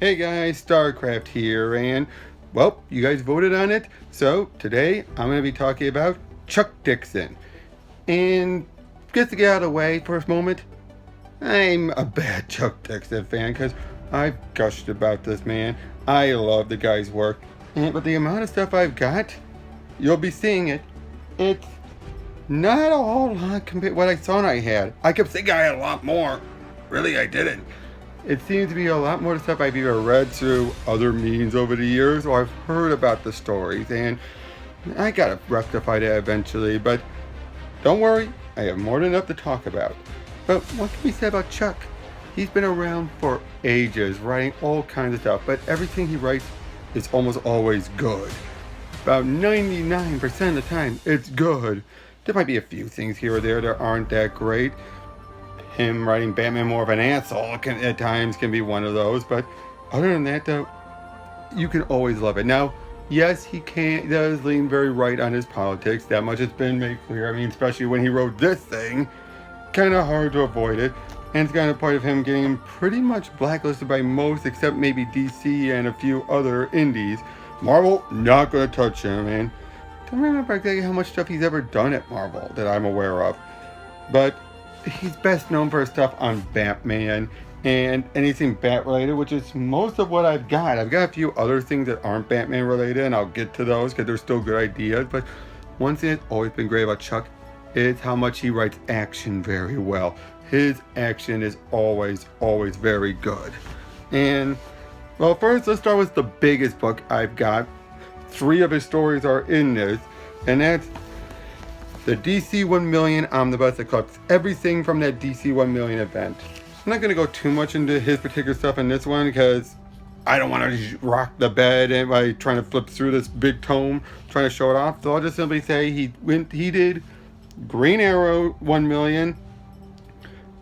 Hey guys, StarCraft here, and well, you guys voted on it, so today I'm going to be talking about Chuck Dixon. And just to get out of the way for a moment, I'm a bad Chuck Dixon fan because I've gushed about this man. I love the guy's work, but the amount of stuff I've got, you'll be seeing it. It's not a whole lot compared to what I thought I had. I kept thinking I had a lot more. Really, I didn't. It seems to be a lot more stuff I've either read through other means over the years or I've heard about the stories, and I gotta rectify that eventually, but don't worry, I have more than enough to talk about. But what can we say about Chuck? He's been around for ages, writing all kinds of stuff, but everything he writes is almost always good. About 99% of the time, it's good. There might be a few things here or there that aren't that great. Him writing Batman more of an asshole at times can be one of those, but other than that though, you can always love it. Now, yes, he does lean very right on his politics, that much has been made clear. I mean, especially when he wrote this thing, kind of hard to avoid it, and it's kind of part of him getting pretty much blacklisted by most except maybe DC and a few other indies. Marvel, not gonna touch him, and don't remember exactly how much stuff he's ever done at Marvel that I'm aware of, but he's best known for his stuff on Batman and anything Bat related, which is most of what I've got. I've got a few other things that aren't Batman related, and I'll get to those because they're still good ideas. But one thing that's always been great about Chuck is how much he writes action very well. His action is always very good. And well, first let's start with the biggest book I've got. 3 of his stories are in this, and that's the DC 1 million Omnibus that collects everything from that DC 1 million event. I'm not going to go too much into his particular stuff in this one because I don't want to rock the bed and by trying to flip through this big tome, trying to show it off. So I'll just simply say he did Green Arrow 1 million.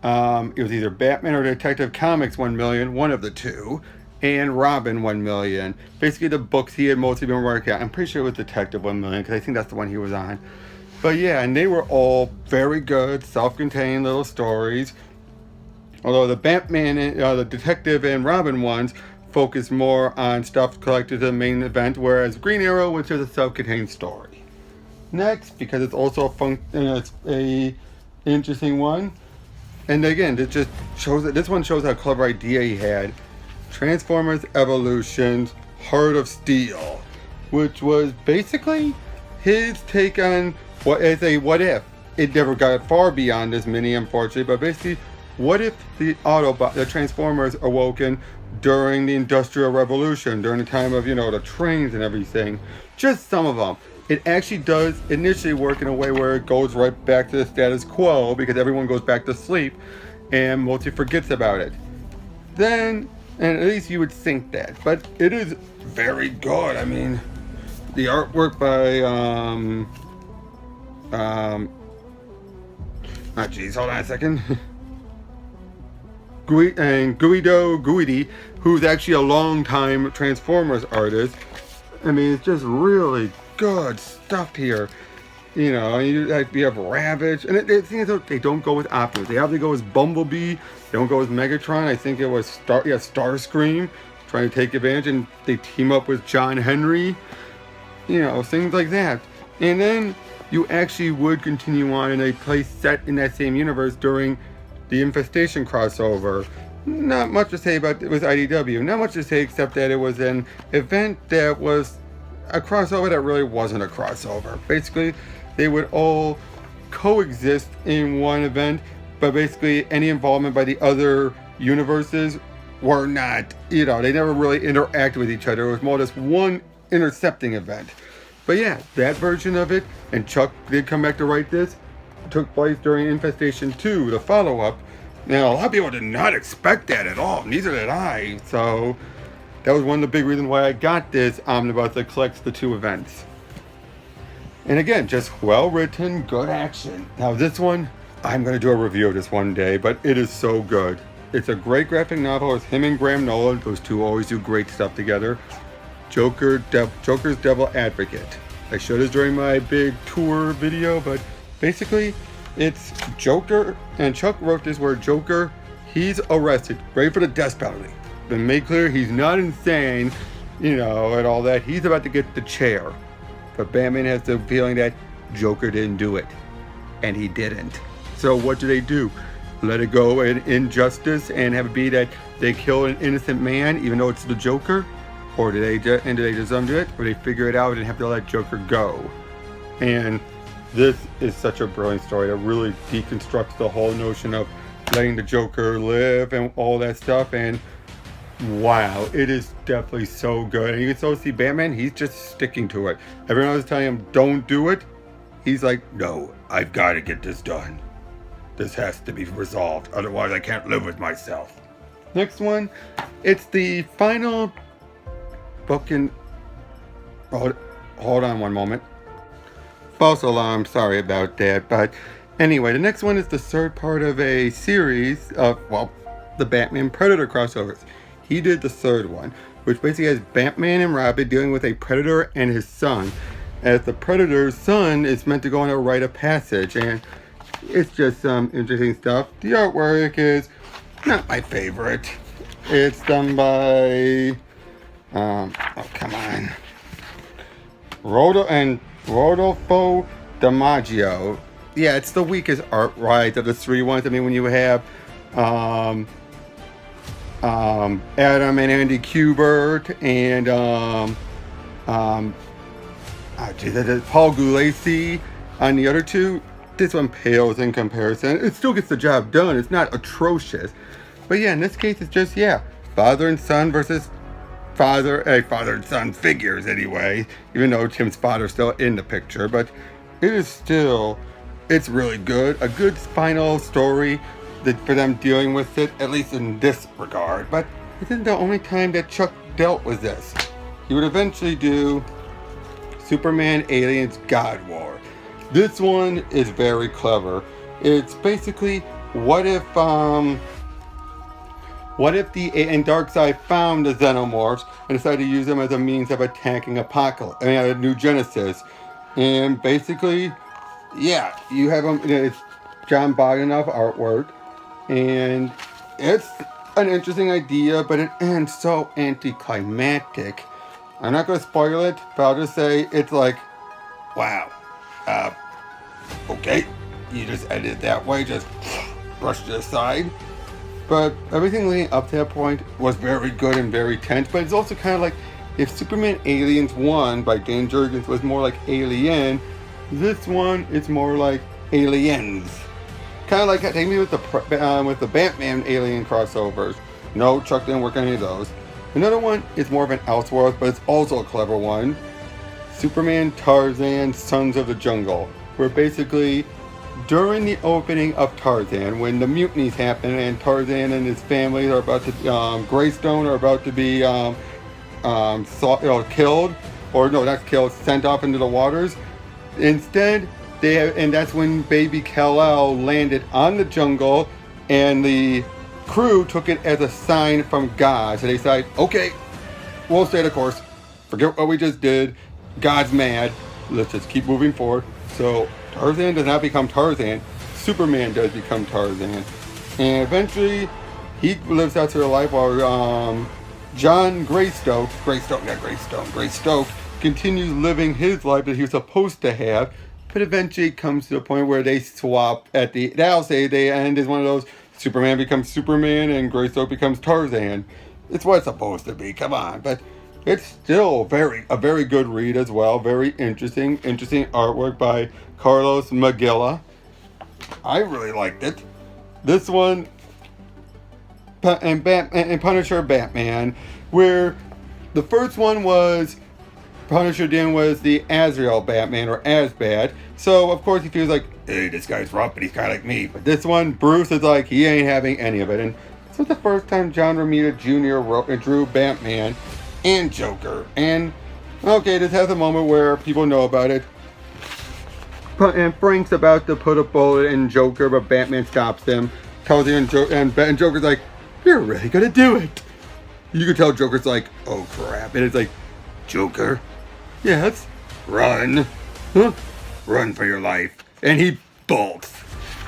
It was either Batman or Detective Comics 1 million, one of the two, and Robin 1 million. Basically the books he had mostly been working on. I'm pretty sure it was Detective 1 million because I think that's the one he was on. But yeah, and they were all very good, self-contained little stories. Although the Batman, the Detective and Robin ones focus more on stuff collected to the main event, whereas Green Arrow was just a self-contained story. Next, because it's also it's a interesting one, and again, it just shows that this one shows how clever idea he had. Transformers Evolution's Heart of Steel, which was basically his take on what if. It never got far beyond this mini, unfortunately, but basically, what if the Transformers awoken during the Industrial Revolution, during the time of, the trains and everything? Just some of them. It actually does initially work in a way where it goes right back to the status quo because everyone goes back to sleep and mostly forgets about it. Then, and at least you would think that, but it is very good. I mean, the artwork by hold on a second. Guido Guidi, who's actually a long-time Transformers artist. I mean, it's just really good stuff here. You have Ravage, and the thing is, they don't go with Optimus. They either go as Bumblebee, they don't go as Megatron. I think it was Starscream, trying to take advantage, and they team up with John Henry. Things like that. And then you actually would continue on in a place set in that same universe during the Infestation crossover. Not much to say about it with IDW. Not much to say except that it was an event that was a crossover that really wasn't a crossover. Basically, they would all coexist in one event, but basically any involvement by the other universes were not, they never really interacted with each other. It was more just one intercepting event. But yeah, that version of it, and Chuck did come back to write this, took place during Infestation 2, the follow-up. Now, a lot of people did not expect that at all, neither did I, so that was one of the big reasons why I got this omnibus that collects the 2 events. And again, just well-written, good action. Now this one, I'm going to do a review of this one day, but it is so good. It's a great graphic novel. It's him and Graham Nolan. Those two always do great stuff together. Joker's Devil Advocate. I showed this during my big tour video, but basically it's Joker, and Chuck wrote this where Joker, he's arrested, ready for the death penalty. been made clear he's not insane, and all that. He's about to get the chair. But Batman has the feeling that Joker didn't do it. And he didn't. So what do? Let it go in injustice and have it be that they kill an innocent man even though it's the Joker? Or do they just undo it? Or they figure it out and have to let Joker go? And this is such a brilliant story that really deconstructs the whole notion of letting the Joker live and all that stuff. And wow, it is definitely so good. And you can so see Batman, he's just sticking to it. Everyone else is telling him, don't do it. He's like, no, I've got to get this done. This has to be resolved. Otherwise, I can't live with myself. Next one, it's the final book in... Hold on one moment. False alarm, sorry about that. But anyway, the next one is the third part of a series of, the Batman Predator crossovers. He did the third one, which basically has Batman and Robin dealing with a Predator and his son. As the Predator's son is meant to go on a rite of passage, and it's just some interesting stuff. The artwork is not my favorite. It's done by, Rodolfo DiMaggio. Yeah, it's the weakest art right of the three ones. I mean, when you have Adam and Andy Kubert and Paul Gulacy on the other two, this one pales in comparison. It still gets the job done. It's not atrocious. But yeah, in this case, it's just, father and son versus father and son figures anyway, even though Tim's father's still in the picture. But it's really good. A good final story for them dealing with it, at least in this regard. But it isn't the only time that Chuck dealt with this. He would eventually do Superman Aliens God War. This one is very clever. It's basically, what if and Darkseid found the Xenomorphs and decided to use them as a means of attacking New Genesis. And basically, you have them, it's John Bogdanoff artwork, and it's an interesting idea, but it ends so anticlimactic. I'm not going to spoil it, but I'll just say it's like, wow, okay, you just ended it that way, just brushed it aside. But everything leading up to that point was very good and very tense, but it's also kind of like, if Superman Aliens 1 by Dan Jurgens was more like Alien, this one is more like Aliens. Kind of like take me with the Batman Alien crossovers. No, Chuck didn't work on any of those. Another one is more of an Elseworlds, but it's also a clever one. Superman Tarzan Sons of the Jungle, where basically during the opening of Tarzan, when the mutinies happen and Tarzan and his family are about to Greystone are about to be killed, or no, not killed, sent off into the waters. Instead, and that's when Baby Kal-El landed on the jungle, and the crew took it as a sign from God. So they decided, okay, we'll stay the course. Forget what we just did. God's mad. Let's just keep moving forward. So Tarzan does not become Tarzan. Superman does become Tarzan. And eventually, he lives out to a life while John Greystoke continues living his life that he was supposed to have. But eventually it comes to the point where they swap I'll say the end is one of those, Superman becomes Superman and Greystoke becomes Tarzan. It's what it's supposed to be, come on. But it's still a very good read as well. Very interesting artwork by Carlos Magilla. I really liked it. This one, and Punisher Batman, where the first one was Punisher Dan was the Azrael Batman, or Azbat. So, of course, he feels like, hey, this guy's rough, but he's kind of like me. But this one, Bruce is like, he ain't having any of it. And this was the first time John Romita Jr. drew Batman and Joker. And, okay, this has a moment where people know about it. And Frank's about to put a bullet in Joker, but Batman stops him. Tells him, and Joker's like, you're really gonna do it. You can tell Joker's like, oh crap. And it's like, Joker? Yes. Run. Huh? Run for your life. And he bolts.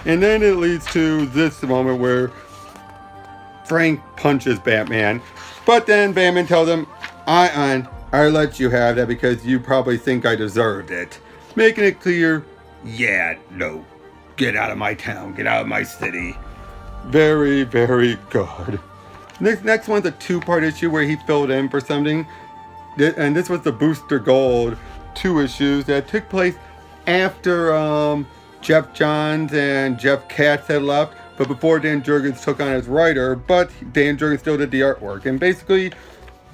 And then it leads to this moment where Frank punches Batman. But then Batman tells him, I let you have that because you probably think I deserved it. Making it clear, yeah, no, get out of my town, get out of my city. Very, very good. This next one's a two-part issue where he filled in for something. And this was the Booster Gold 2 issues that took place after Jeff Johns and Jeff Katz had left, but before Dan Jurgens took on as writer, but Dan Jurgens still did the artwork. And basically,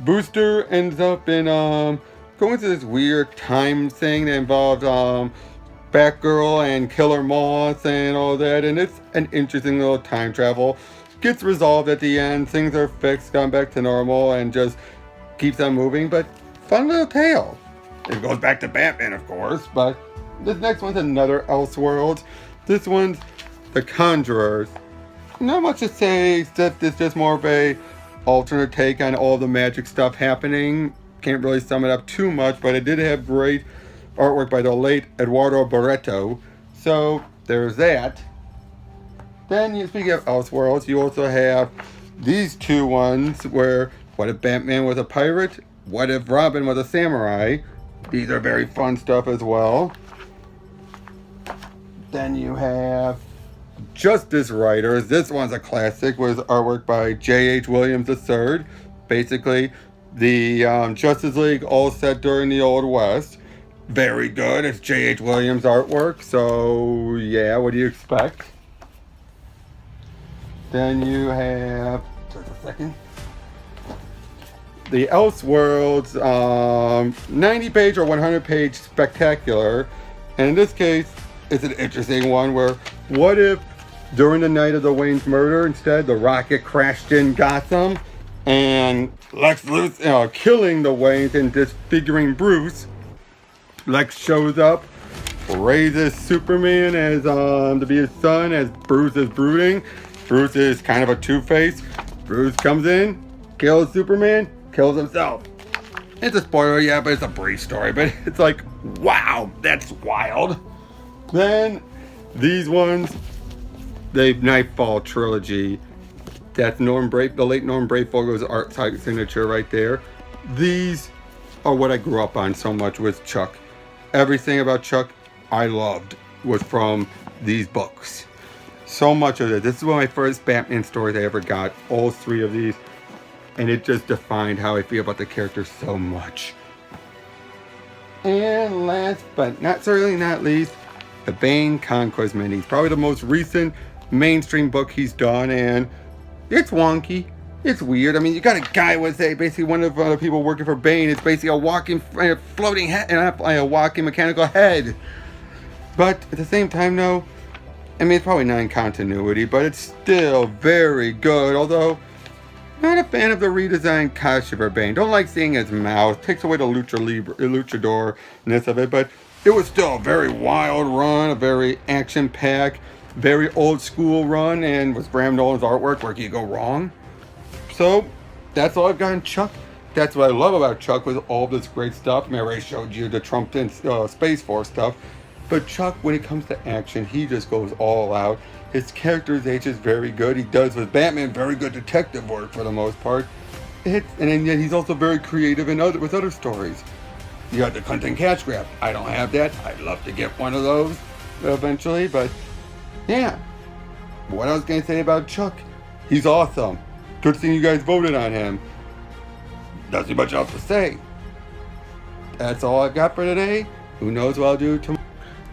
Booster ends up in going through this weird time thing that involved Batgirl and Killer Moth and all that, and it's an interesting little time travel. Gets resolved at the end, things are fixed, gone back to normal, and just keeps on moving, but fun little tale. It goes back to Batman, of course, but this next one's another Elseworlds. This one's The Conjurers. Not much to say, except it's just more of a alternate take on all the magic stuff happening. Can't really sum it up too much, but it did have great artwork by the late Eduardo Barreto. So there's that. Then, speaking of Elseworlds, you also have these two ones where what if Batman was a pirate? What if Robin was a samurai? These are very fun stuff as well. Then you have Justice Riders. This one's a classic with artwork by J.H. Williams III. Basically, the Justice League all set during the Old West. Very good. It's J.H. Williams artwork. So, yeah, what do you expect? Then you have, just a second, the Elseworlds 90-page or 100-page spectacular. And in this case, it's an interesting one where what if during the night of the Wayne's murder, instead the rocket crashed in Gotham and Lex Luthor killing the Waynes and disfiguring Bruce. Lex shows up, raises Superman as to be his son as Bruce is brooding. Bruce is kind of a two-face. Bruce comes in, kills Superman, kills himself. It's a spoiler, yeah, but it's a brief story. But it's like, wow, that's wild. Then these ones, the Nightfall trilogy. That's the late Norm Brayfogel's art signature right there. These are what I grew up on so much with Chuck. Everything about Chuck I loved was from these books. So much of it. This is one of my first Batman stories I ever got. All three of these. And it just defined how I feel about the character so much. And last but certainly not least, the Bane Conquest Minis. Probably the most recent mainstream book he's done. And it's wonky. It's weird. I mean, you got a guy with basically one of the people working for Bane. It's basically a walking, floating head, and a walking mechanical head. But at the same time, no. I mean, it's probably not in continuity, but it's still very good. Although, not a fan of the redesigned costume for Bane. Don't like seeing his mouth. Takes away the luchador-ness of it. But it was still a very wild run, a very action-packed, very old-school run, and with Graham Nolan's artwork, where can you go wrong? So, that's all I've got on Chuck. That's what I love about Chuck, with all this great stuff. I mean, I already showed you the Trump and Space Force stuff. But Chuck, when it comes to action, he just goes all out. His characterization is very good. He does with Batman very good detective work for the most part. And yet he's also very creative with other stories. You got the Clinton Cash Grab. I don't have that. I'd love to get one of those eventually. But yeah, what I was going to say about Chuck, he's awesome. Good thing you guys voted on him. Nothing much else to say. That's all I've got for today. Who knows what I'll do tomorrow.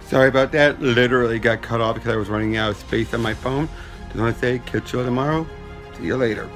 Sorry about that. Literally got cut off because I was running out of space on my phone. Just want to say, catch you all tomorrow. See you later.